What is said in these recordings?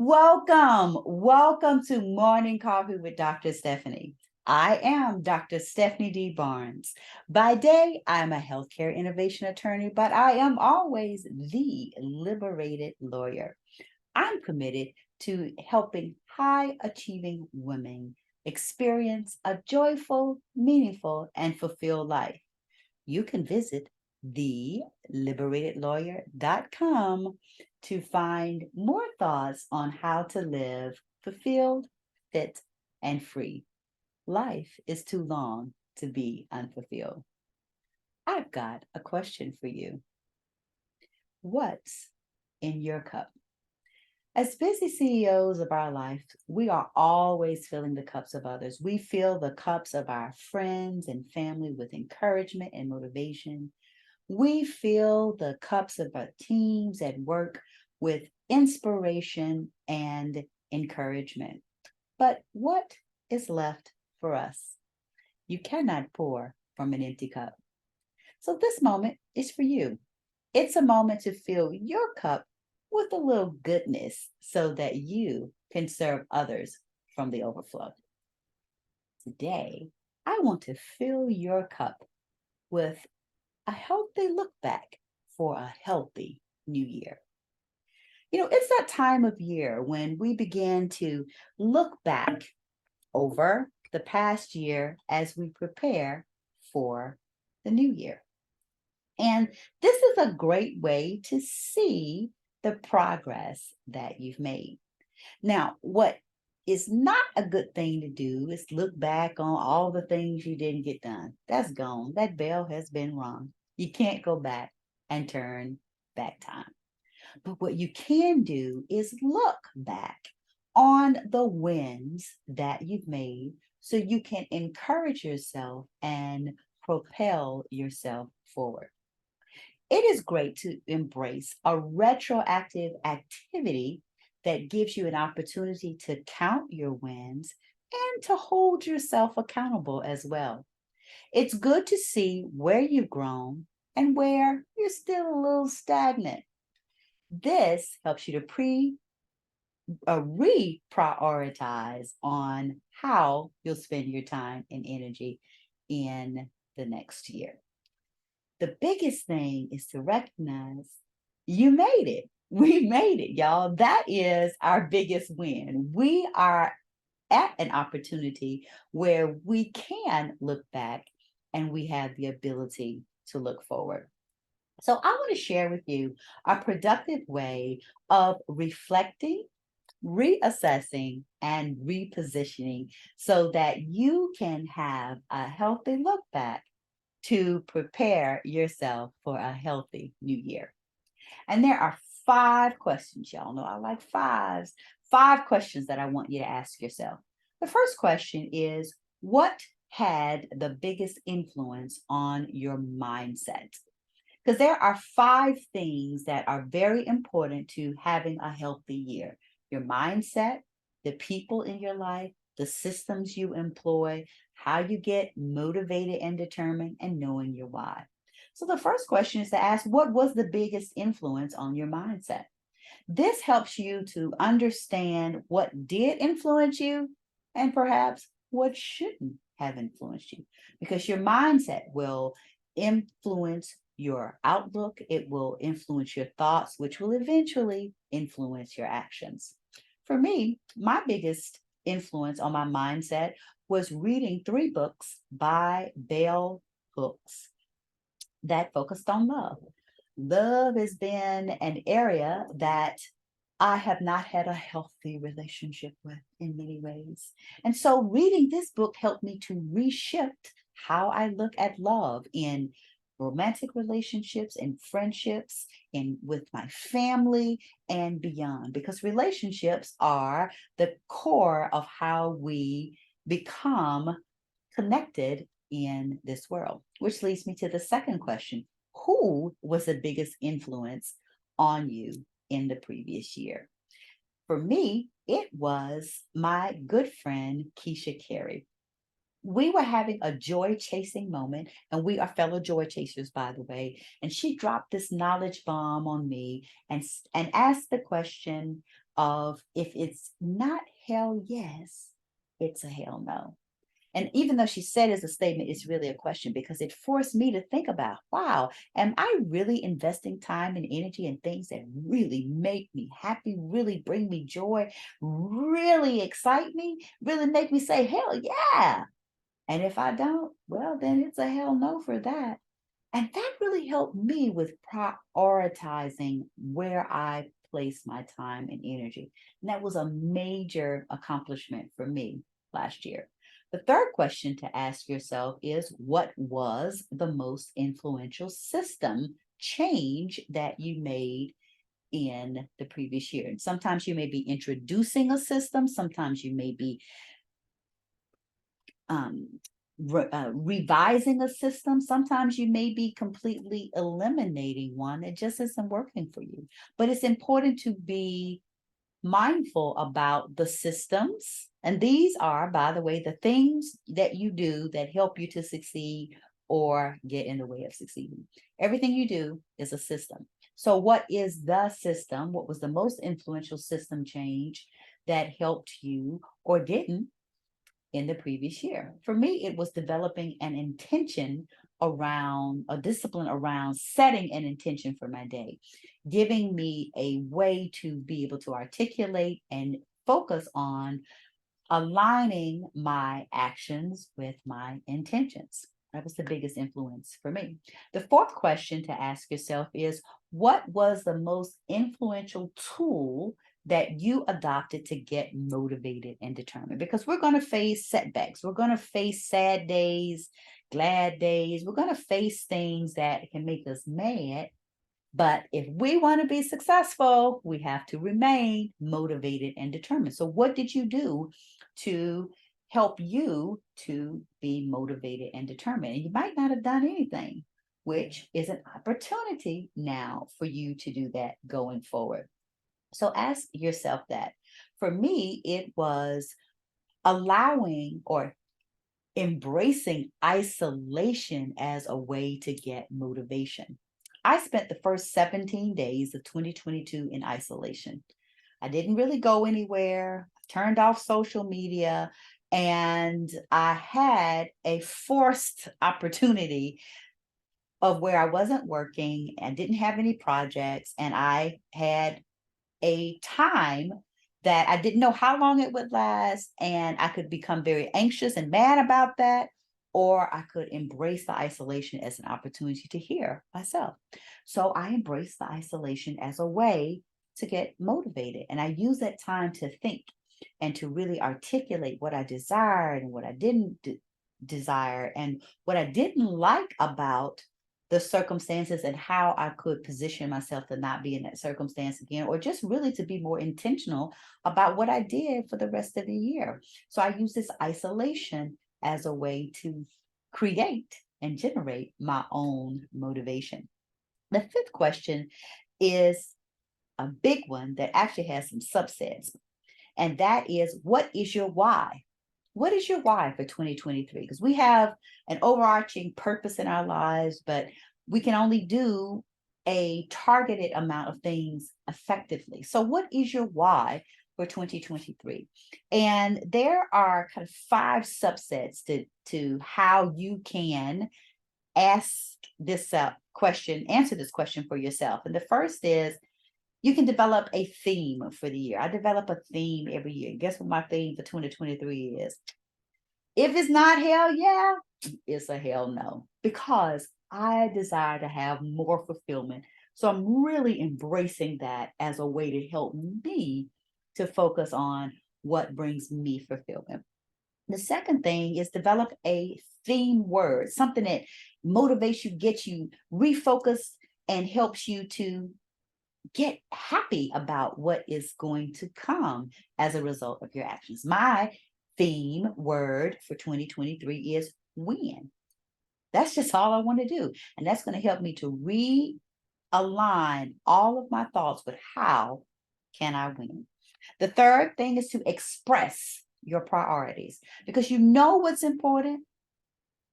Welcome to Morning Coffee with Dr. Stephanie. I am Dr. Stephanie D. Barnes. By day, I'm a healthcare innovation attorney, but I am always the liberated lawyer. I'm committed to helping high achieving women experience a joyful, meaningful, and fulfilled life. You can visit theliberatedlawyer.com to find more thoughts on how to live fulfilled, fit, and free. Life is too long to be unfulfilled. I've got a question for you. What's in your cup? As busy CEOs of our life, we are always filling the cups of others. We fill the cups of our friends and family with encouragement and motivation. We fill the cups of our teams at work with inspiration and encouragement. But what is left for us? You cannot pour from an empty cup. So this moment is for you. It's a moment to fill your cup with a little goodness so that you can serve others from the overflow. Today, I want to fill your cup with a healthy look back for a healthy new year. It's that time of year when we begin to look back over the past year as we prepare for the new year. And this is a great way to see the progress that you've made. Now, what is not a good thing to do is look back on all the things you didn't get done. That's gone. That bell has been rung. You can't go back and turn back time. But what you can do is look back on the wins that you've made so you can encourage yourself and propel yourself forward. It is great to embrace a retroactive activity that gives you an opportunity to count your wins and to hold yourself accountable as well. It's good to see where you've grown and where you're still a little stagnant. This helps you to reprioritize on how you'll spend your time and energy in the next year. The biggest thing is to recognize you made it. We made it, y'all. That is our biggest win. We are at an opportunity where we can look back and we have the ability to look forward. So I want to share with you a productive way of reflecting, reassessing, and repositioning so that you can have a healthy look back to prepare yourself for a healthy new year. And there are 5 questions. Y'all know I like fives. 5 questions that I want you to ask yourself. The first question is, what had the biggest influence on your mindset? Because there are 5 things that are very important to having a healthy year. Your mindset, the people in your life, the systems you employ, how you get motivated and determined, and knowing your why. So the first question is to ask, what was the biggest influence on your mindset? This helps you to understand what did influence you and perhaps what shouldn't have influenced you, because your mindset will influence your outlook. It will influence your thoughts, which will eventually influence your actions. For me, my biggest influence on my mindset was reading 3 books by Bell Hooks that focused on love. Love has been an area that I have not had a healthy relationship with in many ways. And so reading this book helped me to reshift how I look at love in romantic relationships and friendships and with my family and beyond, because relationships are the core of how we become connected in this world, which leads me to the second question. Who was the biggest influence on you in the previous year? For me, it was my good friend, Keisha Carey. We were having a joy chasing moment, and we are fellow joy chasers, by the way. And she dropped this knowledge bomb on me and asked the question, of if it's not hell yes, it's a hell no. And even though she said it's a statement, it's really a question because it forced me to think about, wow, am I really investing time and energy in things that really make me happy, really bring me joy, really excite me, really make me say, hell yeah. And if I don't, well, then it's a hell no for that. And that really helped me with prioritizing where I place my time and energy. And that was a major accomplishment for me last year. The third question to ask yourself is, what was the most influential system change that you made in the previous year? And sometimes you may be introducing a system, sometimes you may be um, revising a system. Sometimes you may be completely eliminating one that just isn't working for you. But it's important to be mindful about the systems. And these are, by the way, the things that you do that help you to succeed or get in the way of succeeding. Everything you do is a system. So, what is the system? What was the most influential system change that helped you or didn't in the previous year? For me, it was developing an intention around a discipline around setting an intention for my day, giving me a way to be able to articulate and focus on aligning my actions with my intentions. That was the biggest influence for me. The fourth question to ask yourself is, what was the most influential tool that you adopted to get motivated and determined? Because we're going to face setbacks. We're going to face sad days, glad days. We're going to face things that can make us mad. But if we want to be successful, we have to remain motivated and determined. So, what did you do to help you to be motivated and determined? And you might not have done anything, which is an opportunity now for you to do that going forward. So, ask yourself that. For me, it was allowing or embracing isolation as a way to get motivation. I spent the first 17 days of 2022 in isolation. I didn't really go anywhere, turned off social media, and I had a forced opportunity of where I wasn't working and didn't have any projects, and I had a time that I didn't know how long it would last, and I could become very anxious and mad about that, or I could embrace the isolation as an opportunity to hear myself. So I embraced the isolation as a way to get motivated, and I use that time to think and to really articulate what I desired and what I didn't desire, and what I didn't like about the circumstances and how I could position myself to not be in that circumstance again, or just really to be more intentional about what I did for the rest of the year. So I use this isolation as a way to create and generate my own motivation. The fifth question is a big one that actually has some subsets, and that is, what is your why? What is your why for 2023? Because we have an overarching purpose in our lives, but we can only do a targeted amount of things effectively. So, what is your why for 2023? And there are kind of five subsets to how you can ask this question, answer this question for yourself. And the first is, you can develop a theme for the year. I develop a theme every year. Guess what my theme for 2023 is? If it's not hell yeah, it's a hell no, because I desire to have more fulfillment. So I'm really embracing that as a way to help me to focus on what brings me fulfillment. The second thing is develop a theme word, something that motivates you, gets you refocused, and helps you to get happy about what is going to come as a result of your actions. My theme word for 2023 is win. That's just all I want to do. And that's going to help me to realign all of my thoughts with how can I win. The third thing is to express your priorities, because you know what's important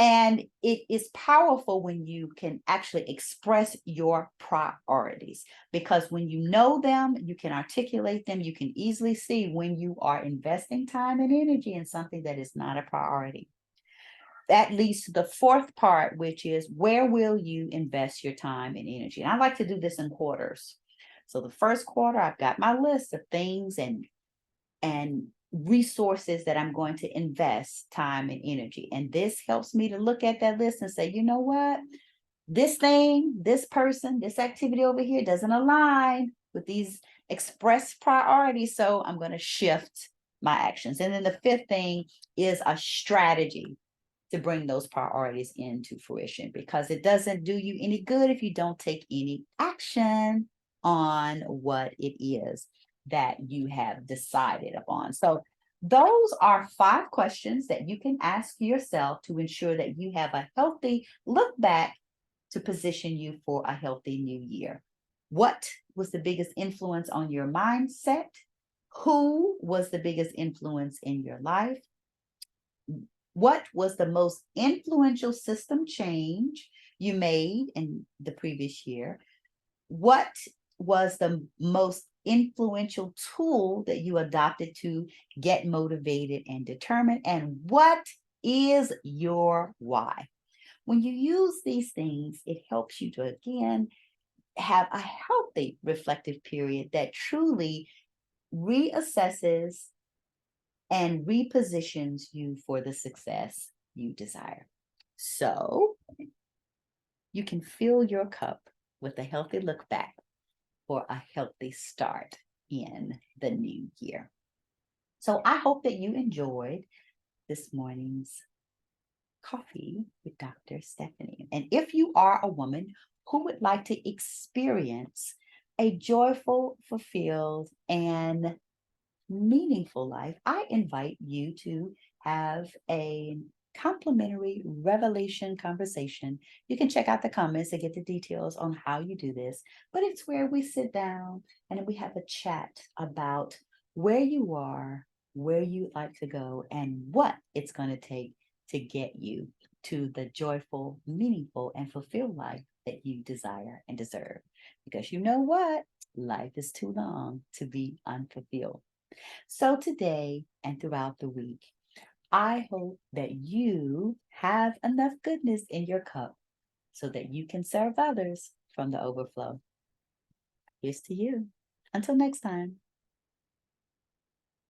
And it is powerful when you can actually express your priorities, because when you know them, you can articulate them. You can easily see when you are investing time and energy in something that is not a priority. That leads to the fourth part, which is where will you invest your time and energy? And I like to do this in quarters. So the first quarter, I've got my list of things and resources that I'm going to invest time and energy. And this helps me to look at that list and say, you know what? This thing, this person, this activity over here doesn't align with these express priorities. So I'm going to shift my actions. And then the fifth thing is a strategy to bring those priorities into fruition, because it doesn't do you any good if you don't take any action on what it is that you have decided upon. So those are 5 questions that you can ask yourself to ensure that you have a healthy look back to position you for a healthy new year. What was the biggest influence on your mindset? Who was the biggest influence in your life? What was the most influential system change you made in the previous year? What was the most influential tool that you adopted to get motivated and determined? And what is your why? When you use these things, it helps you to, again, have a healthy reflective period that truly reassesses and repositions you for the success you desire. So you can fill your cup with a healthy look back for a healthy start in the new year. So I hope that you enjoyed this morning's Coffee with Dr. Stephanie. And if you are a woman who would like to experience a joyful, fulfilled, and meaningful life, I invite you to have a complimentary revelation conversation. You can check out the comments to get the details on how you do this, but it's where we sit down and we have a chat about where you are, where you'd like to go, and what it's going to take to get you to the joyful, meaningful, and fulfilled life that you desire and deserve. Because you know what? Life is too long to be unfulfilled. So today and throughout the week, I hope that you have enough goodness in your cup so that you can serve others from the overflow. Here's to you. Until next time.